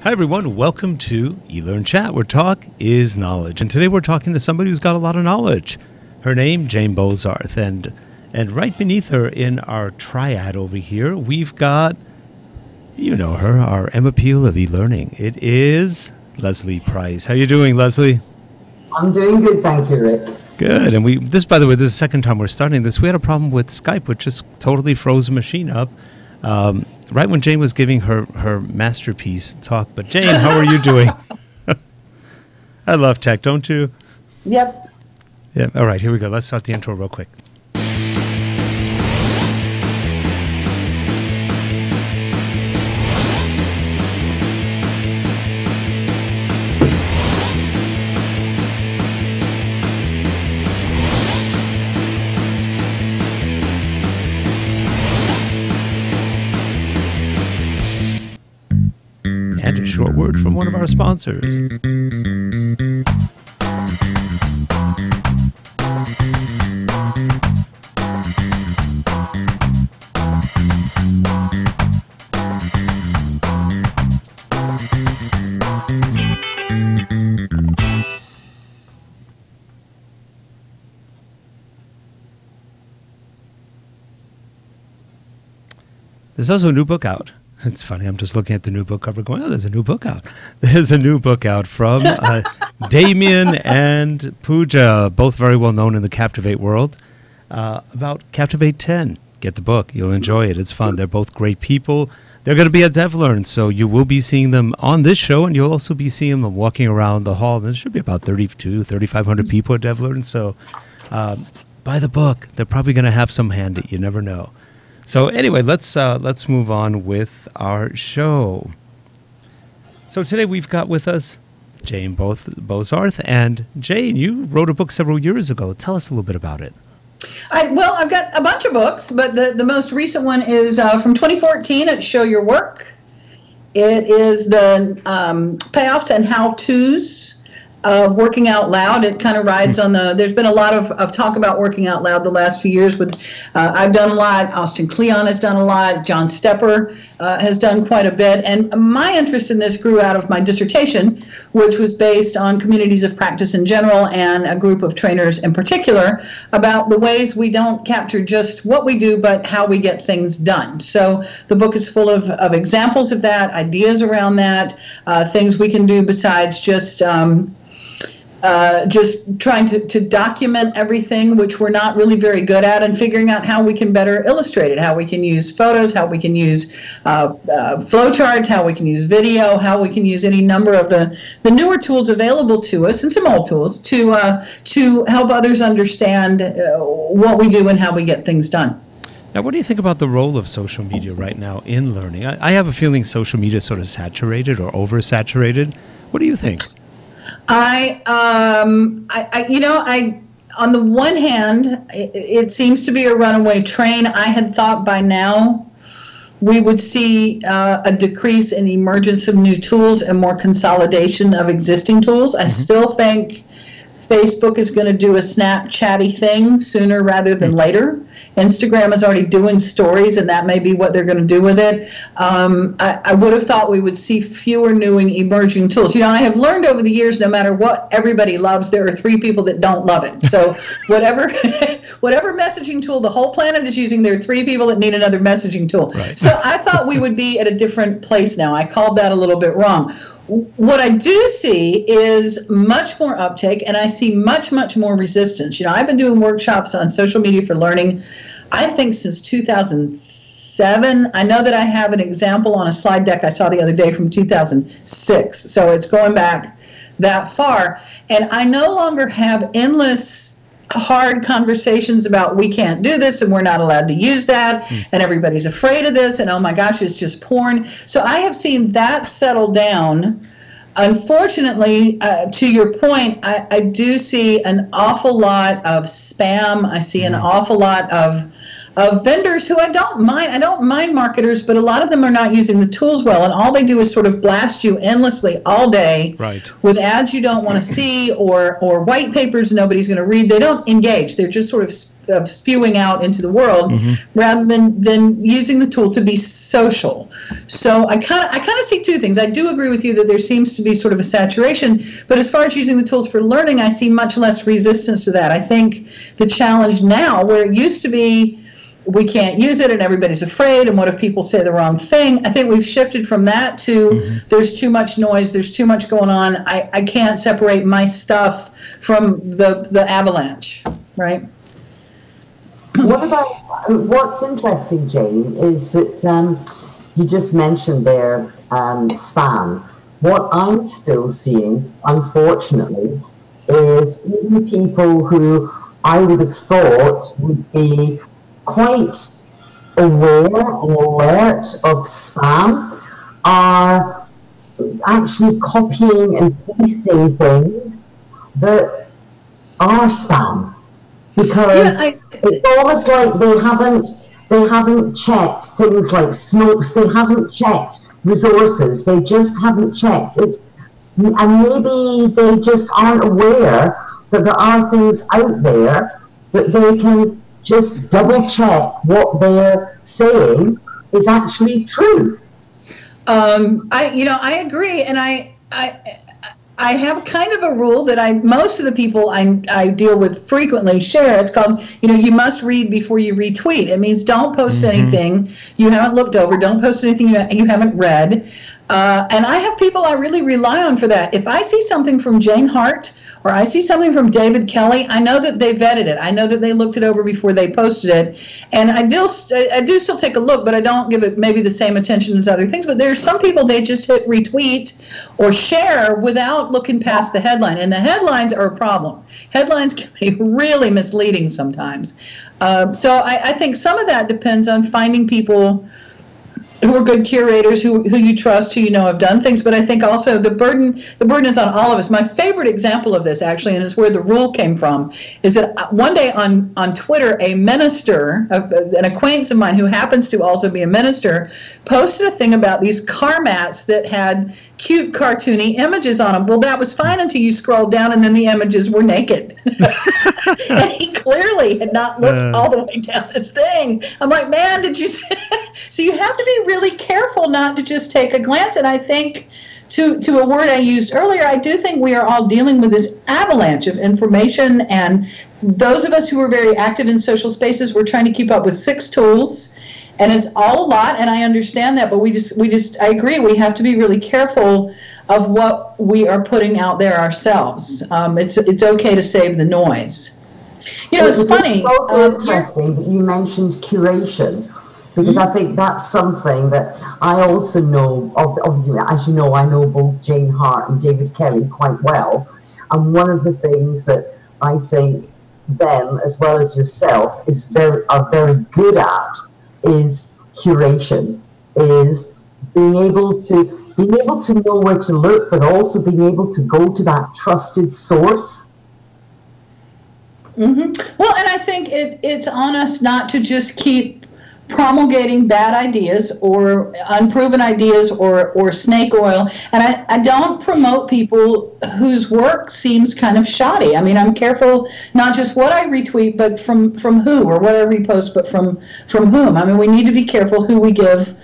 Hi everyone, welcome to eLearnChat, where talk is knowledge. And today we're talking to somebody who's got a lot of knowledge. Her name, Jane Bozarth, and right beneath her in our triad over here, we've got, you know her, our M Appeal of e-learning. It is Leslie Price. How you doing, Leslie? I'm doing good, thank you, Rick. Good. And by the way, this is the second time we're starting this. We had a problem with Skype, which just totally froze the machine up. Right when Jane was giving her masterpiece talk. But Jane, how are you doing? I love tech, don't you? Yep. Yeah. All right, here we go. Let's start the intro real quick. And a short word from one of our sponsors. There's also a new book out. It's funny, I'm just looking at the new book cover going, oh, there's a new book out. There's a new book out from Damien and Pooja, both very well known in the Captivate world, about Captivate 10. Get the book. You'll enjoy it. It's fun. They're both great people. They're going to be at DevLearn, so you will be seeing them on this show, and you'll also be seeing them walking around the hall. There should be about 3,500 people at DevLearn, so buy the book. They're probably going to have some handy. You never know. So anyway, let's move on with our show. So today we've got with us Jane Bozarth. And Jane, you wrote a book several years ago. Tell us a little bit about it. I've got a bunch of books, but the most recent one is from 2014 at Show Your Work. It is the Payoffs and How-Tos of working out loud. It kind of rides on there's been a lot of talk about working out loud the last few years with, I've done a lot, Austin Kleon has done a lot, John Stepper has done quite a bit, and my interest in this grew out of my dissertation, which was based on communities of practice in general and a group of trainers in particular about the ways we don't capture just what we do, but how we get things done. So the book is full of examples of that, ideas around that, things we can do besides just trying to document everything, which we're not really very good at, and figuring out how we can better illustrate it, how we can use photos, how we can use flowcharts, how we can use video, how we can use any number of the newer tools available to us, and some old tools, to help others understand what we do and how we get things done. Now, what do you think about the role of social media right now in learning? I have a feeling social media is sort of saturated or oversaturated. What do you think? On the one hand, it seems to be a runaway train. I had thought by now we would see a decrease in emergence of new tools and more consolidation of existing tools. I still think Facebook is going to do a Snapchatty thing sooner rather than later. Instagram is already doing stories, and that may be what they're going to do with it. I would have thought we would see fewer new and emerging tools. You know, I have learned over the years, no matter what everybody loves, there are 3 people that don't love it. So whatever messaging tool the whole planet is using, there are 3 people that need another messaging tool. Right. So I thought we would be at a different place now. I called that a little bit wrong. What I do see is much more uptake, and I see much, much more resistance. You know, I've been doing workshops on social media for learning, I think, since 2007. I know that I have an example on a slide deck I saw the other day from 2006, so it's going back that far. And I no longer have endless hard conversations about we can't do this and we're not allowed to use that and everybody's afraid of this and oh my gosh, it's just porn. So I have seen that settle down. Unfortunately, to your point, I do see an awful lot of spam. I see an awful lot of vendors who I don't mind marketers, but a lot of them are not using the tools well, and all they do is sort of blast you endlessly all day with ads you don't want to see or white papers nobody's going to read. They don't engage. They're just sort of of spewing out into the world, rather than using the tool to be social. So I kind of see two things. I do agree with you that there seems to be sort of a saturation, but as far as using the tools for learning, I see much less resistance to that. I think the challenge now, where it used to be we can't use it and everybody's afraid, and what if people say the wrong thing, I think we've shifted from that to there's too much noise, there's too much going on, I can't separate my stuff from the avalanche, right? What's interesting, Jane, is that you just mentioned there spam. What I'm still seeing, unfortunately, is even people who I would have thought would be quite aware and alert of spam are actually copying and pasting things that are spam, because it's almost like they haven't checked things like Snopes, they haven't checked resources, they just haven't checked. And maybe they just aren't aware that there are things out there that they can just double check what they're saying is actually true. I agree, and I have kind of a rule that most of the people I deal with frequently share. It's called, you must read before you retweet. It means don't post anything you haven't looked over. Don't post anything you haven't read. And I have people I really rely on for that. If I see something from Jane Hart or I see something from David Kelly, I know that they vetted it. I know that they looked it over before they posted it. And I do still take a look, but I don't give it maybe the same attention as other things. But there's some people, they just hit retweet or share without looking past the headline. And the headlines are a problem. Headlines can be really misleading sometimes. So I think some of that depends on finding people who are good curators, who you trust, who have done things. But I think also the burden is on all of us. My favorite example of this, actually, and is where the rule came from, is that one day on Twitter, a minister, an acquaintance of mine who happens to also be a minister, posted a thing about these car mats that had cute cartoony images on them. Well, that was fine until you scrolled down and then the images were naked. And he clearly had not looked all the way down this thing. I'm like, man, did you see? So you have to be really careful not to just take a glance. And I think, to a word I used earlier, I do think we are all dealing with this avalanche of information. And those of us who are very active in social spaces, we're trying to keep up with 6 tools. And it's all a lot, and I understand that, but I agree, we have to be really careful of what we are putting out there ourselves. It's okay to save the noise. It's funny. It's also interesting that you mentioned curation, because I think that's something that I also know of you. As you know, I know both Jane Hart and David Kelly quite well, and one of the things that I think them, as well as yourself, are very good at is curation, is being able to know where to look, but also being able to go to that trusted source. Well, and I think it's on us not to just keep promulgating bad ideas or unproven ideas or snake oil. And I don't promote people whose work seems kind of shoddy. I mean, I'm careful not just what I retweet, but from who, or what I repost, but from whom. I mean, we need to be careful who we give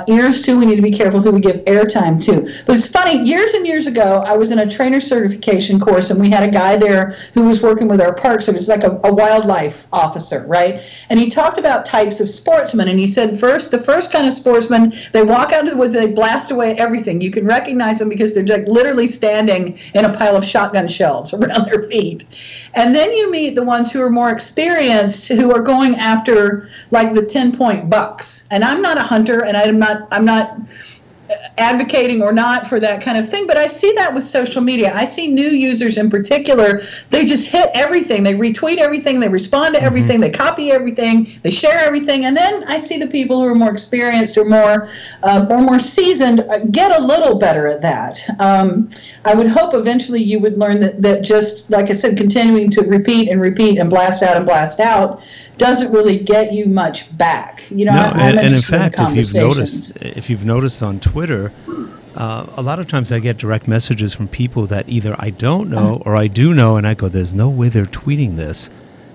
ears to. We need to be careful who we give airtime to. But it's funny, years and years ago, I was in a trainer certification course, and we had a guy there who was working with our parks. It was like a wildlife officer, right? And he talked about types of sportsmen, and he said the first kind of sportsmen, they walk out into the woods and they blast away everything. You can recognize them because they're like literally standing in a pile of shotgun shells around their feet. And then you meet the ones who are more experienced, who are going after like the 10-point bucks. And I'm not a hunter, and I'm not advocating or not for that kind of thing, but I see that with social media. I see new users in particular, they just hit everything. They retweet everything, they respond to everything, they copy everything, they share everything. And then I see the people who are more experienced or more seasoned get a little better at that. I would hope eventually you would learn that just, like I said, continuing to repeat and blast out doesn't really get you much back. And in fact, if you've noticed on Twitter, a lot of times I get direct messages from people that either I don't know or I do know, and I go, there's no way they're tweeting this.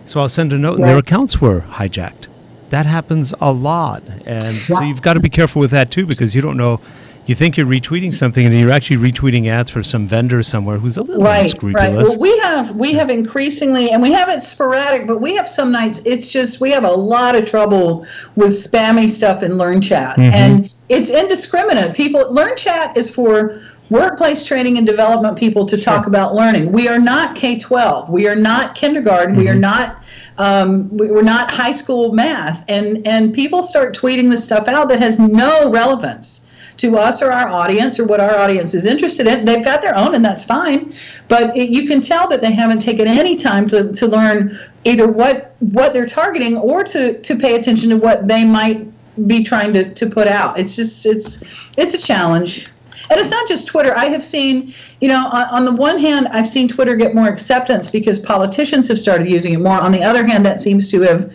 So I'll send a note, and their accounts were hijacked. That happens a lot. And so you've got to be careful with that, too, because you don't know. You think you're retweeting something, and you're actually retweeting ads for some vendor somewhere who's a little unscrupulous. Right. Well, we have increasingly, and we have it sporadic, but we have some nights, it's just, we have a lot of trouble with spammy stuff in LearnChat. And it's indiscriminate. LearnChat is for workplace training and development people to talk about learning. We are not K-12. We are not kindergarten. We are not we're not high school math. And people start tweeting this stuff out that has no relevance to us or our audience or what our audience is interested in. They've got their own, and that's fine. But you can tell that they haven't taken any time to learn either what they're targeting or to pay attention to what they might be trying to put out. It's just, it's a challenge. And it's not just Twitter. I have seen, on the one hand, I've seen Twitter get more acceptance because politicians have started using it more. On the other hand, that seems to have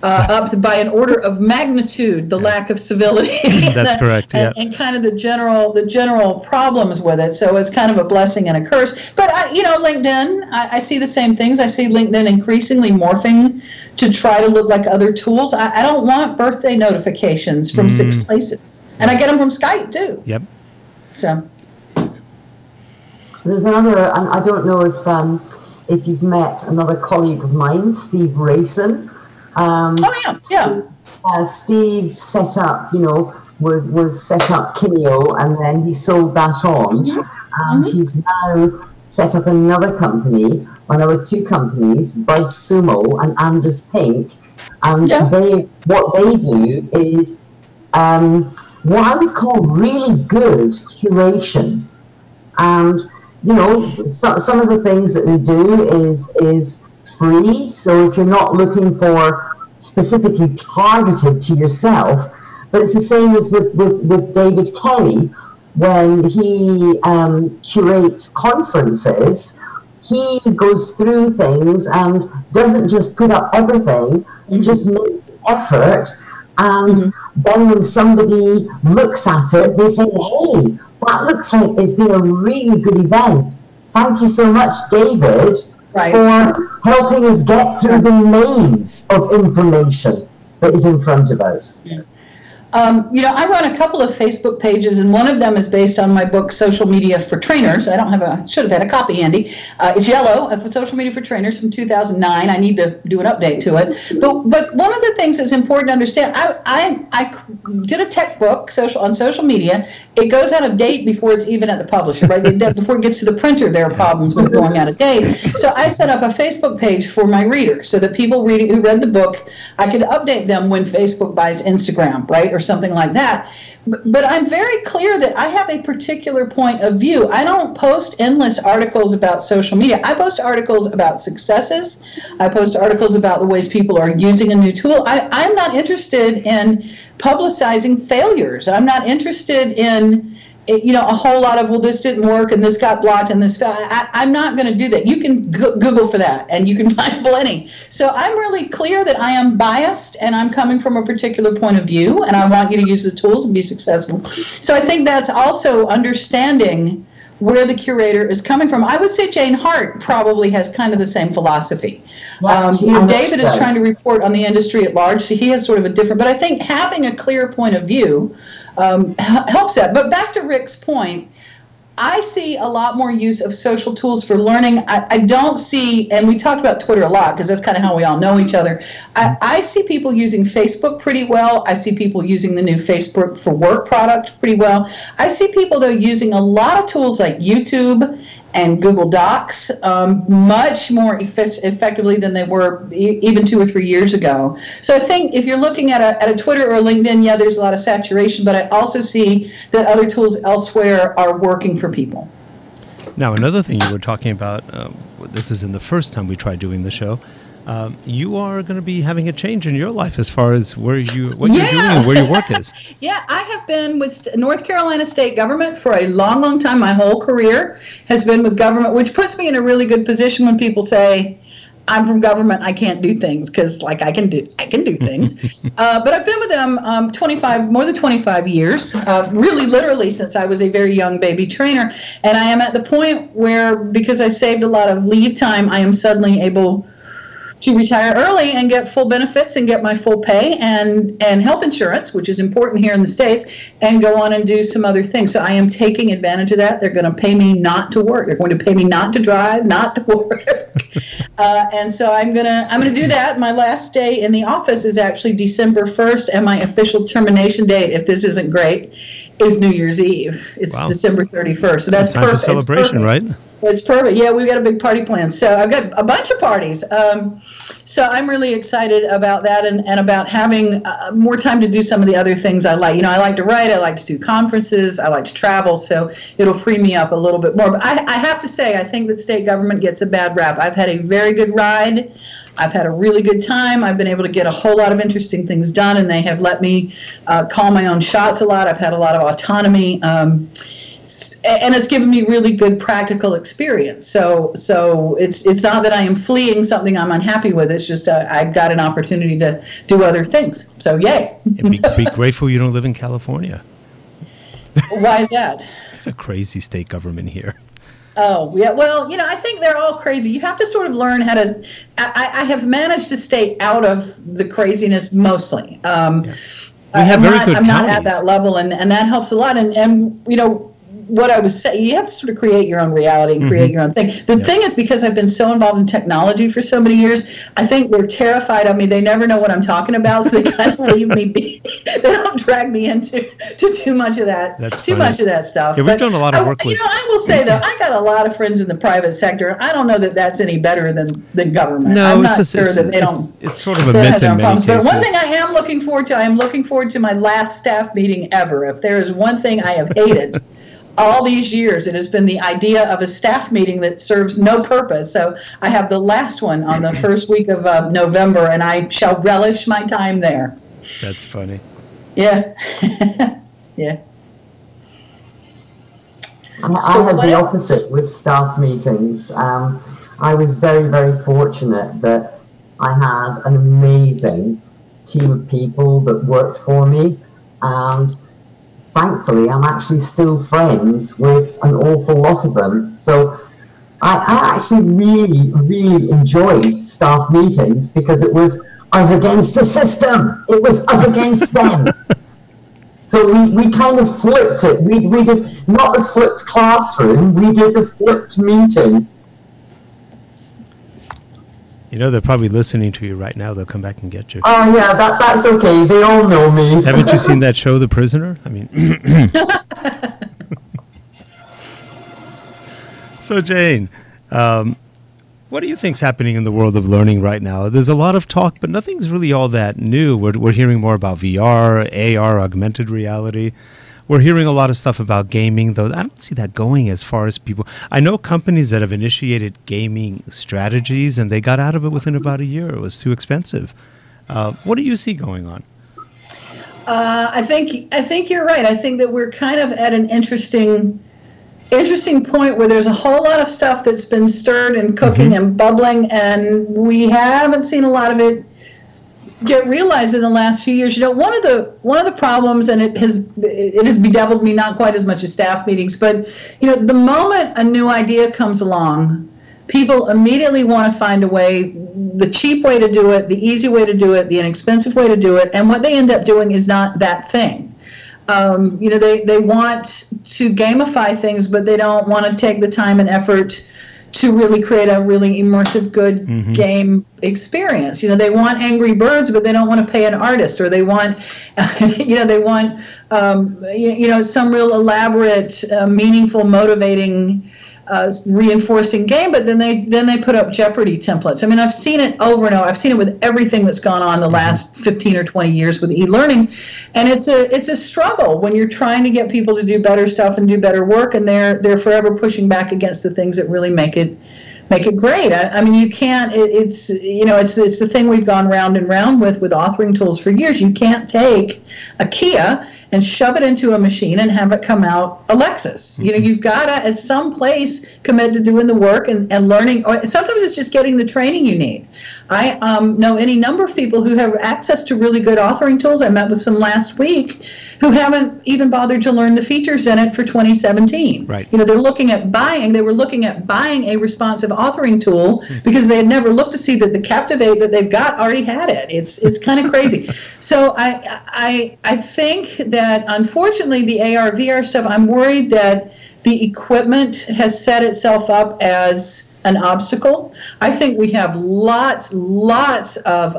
upped by an order of magnitude the lack of civility. That's correct. Yeah. And kind of the general problems with it. So it's kind of a blessing and a curse. But LinkedIn, I see the same things. I see LinkedIn increasingly morphing to try to look like other tools. I don't want birthday notifications from 6 places, and I get them from Skype too. Yep. So there's another. I don't know if you've met another colleague of mine, Steve Rayson. Steve set up, was set up Kineo, and then he sold that on, and he's now set up another company, one of our 2 companies, BuzzSumo and Anders Pink, and what they do is what I would call really good curation, and some of the things that they do is free. So if you're not looking for specifically targeted to yourself, but it's the same as with David Kelly, when he curates conferences, he goes through things and doesn't just put up everything, he just makes the effort, and then when somebody looks at it, they say, hey, that looks like it's been a really good event. Thank you so much, David, for helping us get through the maze of information that is in front of us. I run a couple of Facebook pages, and one of them is based on my book, Social Media for Trainers. I should have had a copy handy. It's yellow, for Social Media for Trainers from 2009. I need to do an update to it. But one of the things that's important to understand, I did a tech book on social media. It goes out of date before it's even at the publisher, right? Before it gets to the printer, there are problems with going out of date. So I set up a Facebook page for my readers so that people who read the book, I could update them when Facebook buys Instagram, right? Or something like that. But I'm very clear that I have a particular point of view. I don't post endless articles about social media. I post articles about successes. I post articles about the ways people are using a new tool. I'm not interested in publicizing failures. I'm not interested in a whole lot of, well, this didn't work and this got blocked and this, I'm not going to do that. You can Google for that and you can find plenty. So I'm really clear that I am biased and I'm coming from a particular point of view and I want you to use the tools and be successful. So I think that's also understanding where the curator is coming from. I would say Jane Hart probably has kind of the same philosophy. David is trying to report on the industry at large, so he has sort of a different, but I think having a clear point of view helps that. But back to Rick's point, I see a lot more use of social tools for learning. I don't see, and we talked about Twitter a lot because that's kind of how we all know each other. I see people using Facebook pretty well. I see people using the new Facebook for Work product pretty well. I see people, though, using a lot of tools like YouTube and Google Docs much more effectively than they were even 2 or 3 years ago. So I think if you're looking at a Twitter or a LinkedIn, there's a lot of saturation, but I also see that other tools elsewhere are working for people. Now, another thing you were talking about, this isn't the first time we tried doing the show, you are going to be having a change in your life as far as what you're doing and where your work is. Yeah, I have been with North Carolina state government for a long, long time. My whole career has been with government, which puts me in a really good position when people say, I'm from government, I can't do things, because I can do things. But I've been with them more than 25 years, really literally since I was a very young baby trainer. And I am at the point where, because I saved a lot of leave time, I am suddenly able to retire early and get full benefits and get my full pay and health insurance, which is important here in the States, and go on and do some other things. So I am taking advantage of that. They're going to pay me not to work. They're going to pay me not to drive, not to work. And so I'm gonna do that. My last day in the office is actually December 1st, and my official termination date, if this isn't great, is New Year's Eve. It's December 31st. So that's time perfect. for celebration, right? It's perfect. Yeah, we've got a big party planned. So I've got a bunch of parties. So I'm really excited about that and about having more time to do some of the other things I like. I like to write. I like to do conferences. I like to travel. So it'll free me up a little bit more. But I have to say, I think that state government gets a bad rap. I've had a very good ride. I've had a really good time. I've been able to get a whole lot of interesting things done, and they have let me call my own shots a lot. I've had a lot of autonomy. And it's given me really good practical experience. So it's not that I am fleeing something I'm unhappy with. It's just I've got an opportunity to do other things. So yay. And be grateful you don't live in California. Why is that? It's a crazy state government here. Oh, yeah. Well, I think they're all crazy. You have to sort of learn how to. I have managed to stay out of the craziness mostly. We have very good I'm not counties. at that level, and that helps a lot. And what I was saying, you have to sort of create your own reality and create your own thing. The thing is, because I've been so involved in technology for so many years, I think they're terrified of me. They never know what I'm talking about, so they kind of leave me be. They don't drag me into too much of that. Much of that stuff. Yeah, we've done a lot of work with. I will say though, I got a lot of friends in the private sector. I don't know that that's any better than government. No, I'm not sure that they don't. It's sort of a myth in many cases. But one thing I am looking forward to, my last staff meeting ever. If there is one thing I have hated all these years, it has been the idea of a staff meeting that serves no purpose. So I have the last one on the first week of November, and I shall relish my time there. That's funny. Yeah. Yeah. I had the opposite with staff meetings. I was very, very fortunate that I had an amazing team of people that worked for me, and thankfully, I'm actually still friends with an awful lot of them. So I actually really, really enjoyed staff meetings because it was us against the system. It was us against them. So we kind of flipped it. We did not the flipped classroom, we did the flipped meeting. They're probably listening to you right now. They'll come back and get you. Oh, yeah, that's okay. They all know me. Haven't you seen that show, The Prisoner? I mean... So, Jane, what do you think's happening in the world of learning right now? There's a lot of talk, but nothing's really all that new. We're hearing more about VR, AR, augmented reality. We're hearing a lot of stuff about gaming, though I don't see that going as far as people. I know companies that have initiated gaming strategies, and they got out of it within about a year. It was too expensive. What do you see going on? I think you're right. I think that we're kind of at an interesting point where there's a whole lot of stuff that's been stirred and cooking and bubbling, and we haven't seen a lot of it get realized in the last few years. One of the problems, and it has bedeviled me not quite as much as staff meetings, but the moment a new idea comes along, people immediately want to find a way, the cheap way to do it, the easy way to do it, the inexpensive way to do it, and what they end up doing is not that thing. They want to gamify things, but they don't want to take the time and effort to really create a really immersive, good game experience. They want Angry Birds, but they don't want to pay an artist, or they want, some real elaborate, meaningful, motivating, reinforcing game. But then they put up Jeopardy templates. I mean, I've seen it over and over. I've seen it with everything that's gone on the last 15 or 20 years with e-learning, and it's a struggle when you're trying to get people to do better stuff and do better work, and they're forever pushing back against the things that really make it great. I mean, you can't. It's the thing we've gone round and round with authoring tools for years. You can't take a Kia and shove it into a machine and have it come out a Lexus. You've got to at some place commit to doing the work and learning. Or sometimes it's just getting the training you need. I know any number of people who have access to really good authoring tools. I met with some last week who haven't even bothered to learn the features in it for 2017. Right. They were looking at buying a responsive authoring tool because they had never looked to see that the Captivate that they've got already had it. It's kind of crazy. So I think that unfortunately the AR VR stuff, I'm worried that the equipment has set itself up as an obstacle. I think we have lots of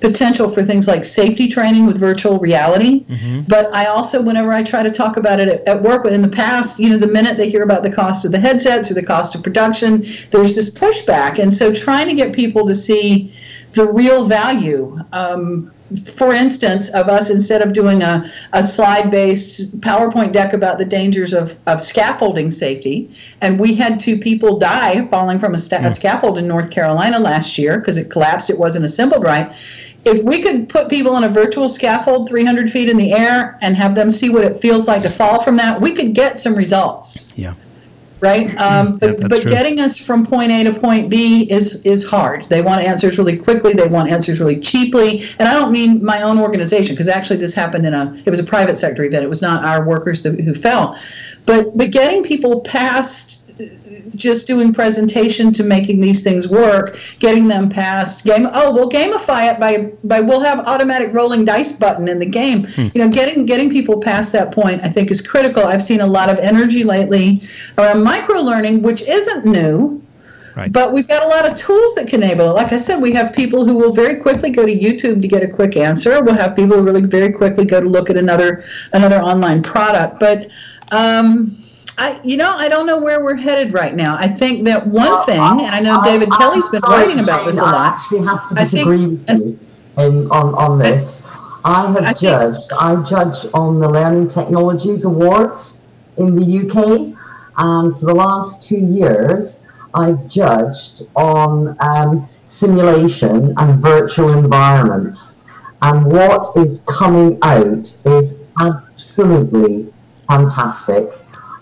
potential for things like safety training with virtual reality. But I also, whenever I try to talk about it at work, but in the past, the minute they hear about the cost of the headsets or the cost of production, there's this pushback. And so trying to get people to see the real value, for instance, of us, instead of doing a slide-based PowerPoint deck about the dangers of scaffolding safety, and we had 2 people die falling from a scaffold in North Carolina last year because it collapsed, it wasn't assembled right. If we could put people on a virtual scaffold 300 feet in the air and have them see what it feels like to fall from that, we could get some results. Yeah. Right? But getting us from point A to point B is hard. They want answers really quickly. They want answers really cheaply. And I don't mean my own organization, because actually this happened it was a private sector event. It was not our workers who fell. But getting people past just doing presentation to making these things work, getting them past we'll gamify it by we'll have automatic rolling dice button in the game. Getting people past that point, I think, is critical. I've seen a lot of energy lately around micro learning, which isn't new. Right. But we've got a lot of tools that can enable it. Like I said, we have people who will very quickly go to YouTube to get a quick answer. We'll have people who really very quickly go to look at another online product. But I don't know where we're headed right now. I think that one thing, and I know David Kelly's been writing about this a lot. I actually have to disagree with you on this. I judge on the Learning Technologies Awards in the UK, and for the last 2 years, I've judged on simulation and virtual environments. And what is coming out is absolutely fantastic.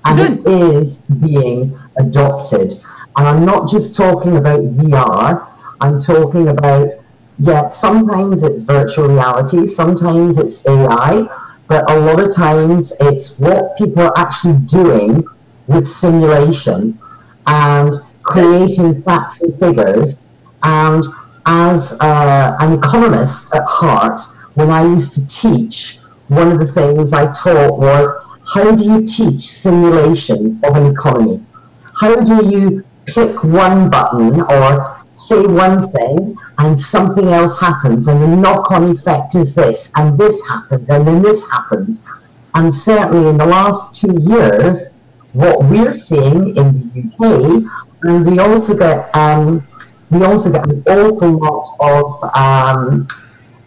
And it is being adopted. And I'm not just talking about VR, I'm talking about, sometimes it's virtual reality, sometimes it's AI, but a lot of times it's what people are actually doing with simulation and creating facts and figures. And as an economist at heart, when I used to teach, one of the things I taught was, how do you teach simulation of an economy? How do you click one button or say one thing and something else happens, and the knock-on effect is this, and this happens, and then this happens? And certainly in the last 2 years, what we're seeing in the UK, and we also get an awful lot of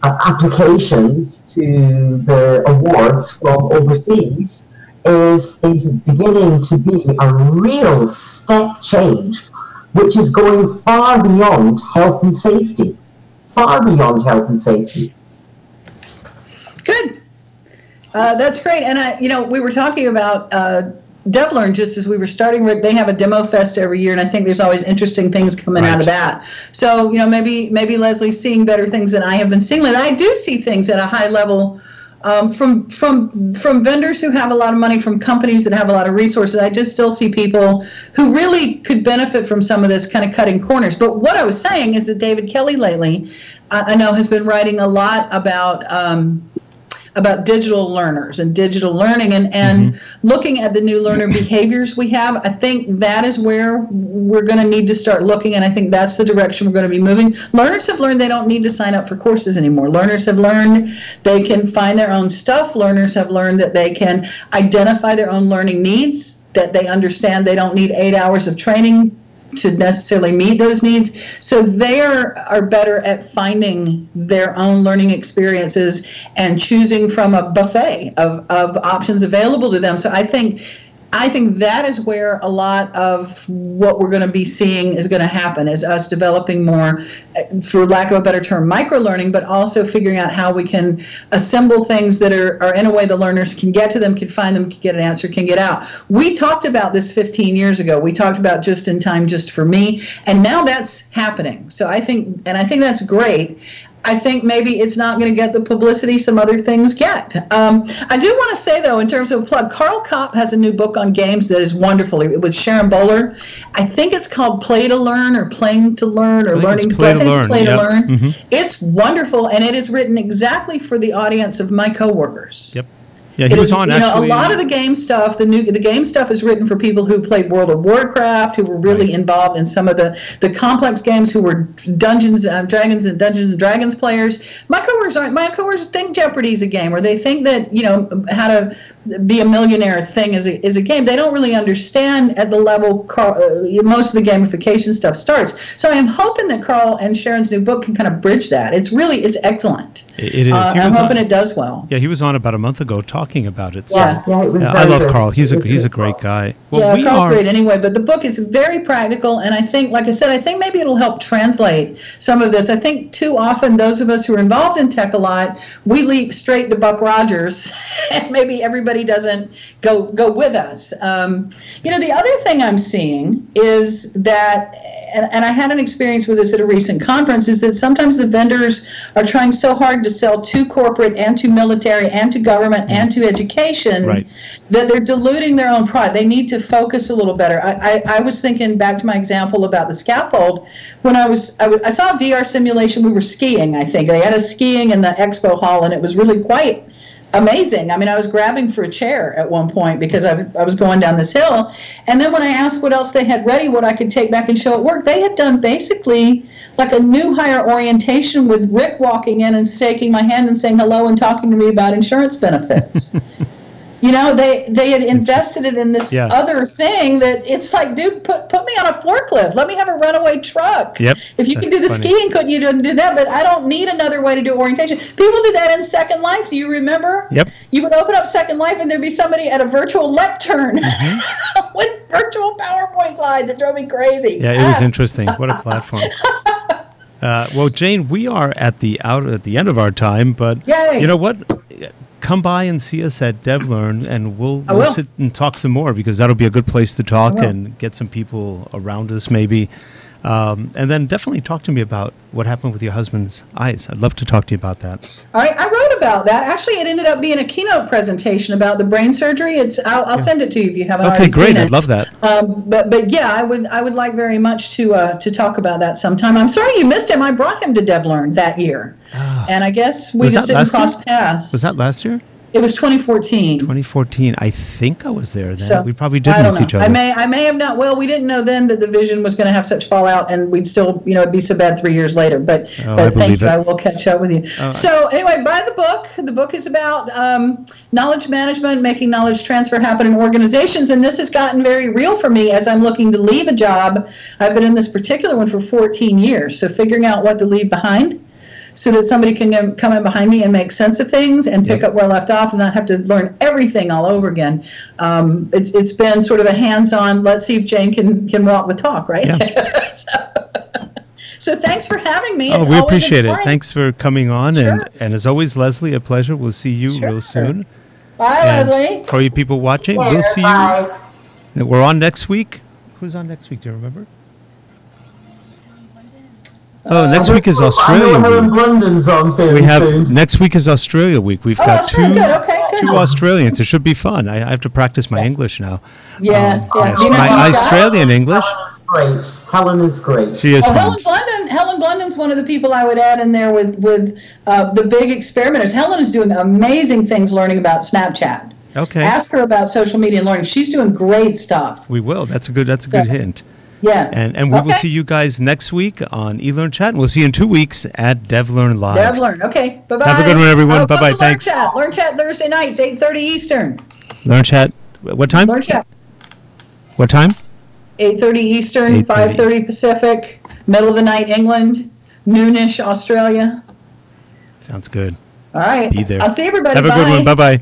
applications to the awards from overseas, is beginning to be a real step change, which is going far beyond health and safety. Far beyond health and safety. Good. That's great. And we were talking about DevLearn just as we were starting. They have a demo fest every year, and I think there's always interesting things coming out of that. So maybe Leslie's seeing better things than I have been seeing. And I do see things at a high level. From vendors who have a lot of money, from companies that have a lot of resources. I just still see people who really could benefit from some of this kind of cutting corners. But what I was saying is that David Kelly lately, I know, has been writing a lot about digital learners and digital learning and looking at the new learner behaviors we have. I think that is where we're going to need to start looking, and I think that's the direction we're going to be moving. Learners have learned they don't need to sign up for courses anymore. Learners have learned they can find their own stuff. Learners have learned that they can identify their own learning needs, that they understand they don't need 8 hours of training to necessarily meet those needs. So they are better at finding their own learning experiences and choosing from a buffet of options available to them. So I think I think that is where a lot of what we're going to be seeing is going to happen, is us developing more, for lack of a better term, micro-learning, but also figuring out how we can assemble things that are in a way the learners can get to them, can find them, can get an answer, can get out. We talked about this 15 years ago. We talked about just in time, just for me, and now that's happening. So I think that's great. I think maybe it's not going to get the publicity some other things get. I do want to say, though, in terms of a plug, Carl Kopp has a new book on games that is wonderful. With Sharon Bowler. I think it's called Play to Learn, or Playing to Learn, or Learning to Play. Play to Learn. Mm-hmm. It's wonderful, and it is written exactly for the audience of my coworkers. Yep. Yeah, he was on actually. A lot of the game stuff, the game stuff is written for people who played World of Warcraft, who were really involved in some of the complex games, who were Dungeons and Dragons players. My coworkers think Jeopardy's a game, or they think that how to be a millionaire thing is a game. They don't really understand at the level most of the gamification stuff starts. So I am hoping that Carl and Sharon's new book can kind of bridge that. It's excellent. It is. I'm hoping it does well. Yeah, he was on about a month ago talking about it. So. Yeah, it was. I love Carl. He's a great guy. Well, Carl's great anyway. But the book is very practical, and I think, like I said, I think maybe it'll help translate some of this. I think too often those of us who are involved in tech a lot, we leap straight to Buck Rogers, and maybe everybody doesn't go with us. The other thing I'm seeing is that, and I had an experience with this at a recent conference, is that sometimes the vendors are trying so hard to sell to corporate and to military and to government and to education that they're diluting their own pride. They need to focus a little better. I was thinking back to my example about the scaffold. When I saw a VR simulation, we were skiing, I think. They had us skiing in the expo hall, and it was really quite amazing. I mean, I was grabbing for a chair at one point because I was going down this hill. And then when I asked what else they had ready, what I could take back and show at work, they had done basically like a new hire orientation with Rick walking in and shaking my hand and saying hello and talking to me about insurance benefits. They had invested it in this other thing that it's like, dude, put me on a forklift. Let me have a runaway truck. Yep. If you can do the skiing, couldn't you do that? But I don't need another way to do orientation. People do that in Second Life. Do you remember? Yep. You would open up Second Life and there'd be somebody at a virtual lectern with virtual PowerPoint slides. It drove me crazy. Yeah, it was interesting. What a platform. Well, Jane, we are at the end of our time, but you know what? Come by and see us at DevLearn, and we'll sit and talk some more, because that'll be a good place to talk and get some people around us maybe. And then definitely talk to me about what happened with your husband's eyes. I'd love to talk to you about that. All right, I wrote about that. Actually, it ended up being a keynote presentation about the brain surgery. I'll send it to you if you haven't already seen it. Okay, great. I'd love that. But yeah, I would like very much to talk about that sometime. I'm sorry you missed him. I brought him to DevLearn that year, and I guess we just didn't cross paths. Was that last year? It was 2014. 2014. I think I was there then. So, we probably did miss each other. I may have not. Well, we didn't know then that the vision was going to have such fallout, and we'd still, it'd be so bad 3 years later. But thank you. I will catch up with you. So anyway, buy the book. The book is about knowledge management, making knowledge transfer happen in organizations. And this has gotten very real for me as I'm looking to leave a job. I've been in this particular one for 14 years. So figuring out what to leave behind, so that somebody can come in behind me and make sense of things and pick up where I left off and not have to learn everything all over again. It's been sort of a hands-on, let's see if Jane can walk the talk, right? Yeah. So thanks for having me. We appreciate it. Thanks for coming on. Sure. And as always, Leslie, a pleasure. We'll see you real soon. Bye, and Leslie. For you people watching, we'll see you. We're on next week. Who's on next week? Do you remember? Next week is Australia week. London's on soon. Next week is Australia week. We've got two Australians. It should be fun. I have to practice my English now. Yeah. My Australian English. Helen is great. She is fun. Helen Blunden's one of the people I would add in there with the big experimenters. Helen is doing amazing things learning about Snapchat. Okay. Ask her about social media and learning. She's doing great stuff. We will. That's a good hint. Yeah. And we will see you guys next week on eLearnChat, and we'll see you in 2 weeks at DevLearn Live. DevLearn. Okay. Bye-bye. Have a good one, everyone. Bye-bye. Thanks. LearnChat Thursday nights, 8:30 Eastern. LearnChat. What time? LearnChat. What time? 8:30 Eastern, 5:30 Pacific, middle of the night England, noonish Australia. Sounds good. All right. Be there. I'll see everybody. Have a good one. Bye-bye.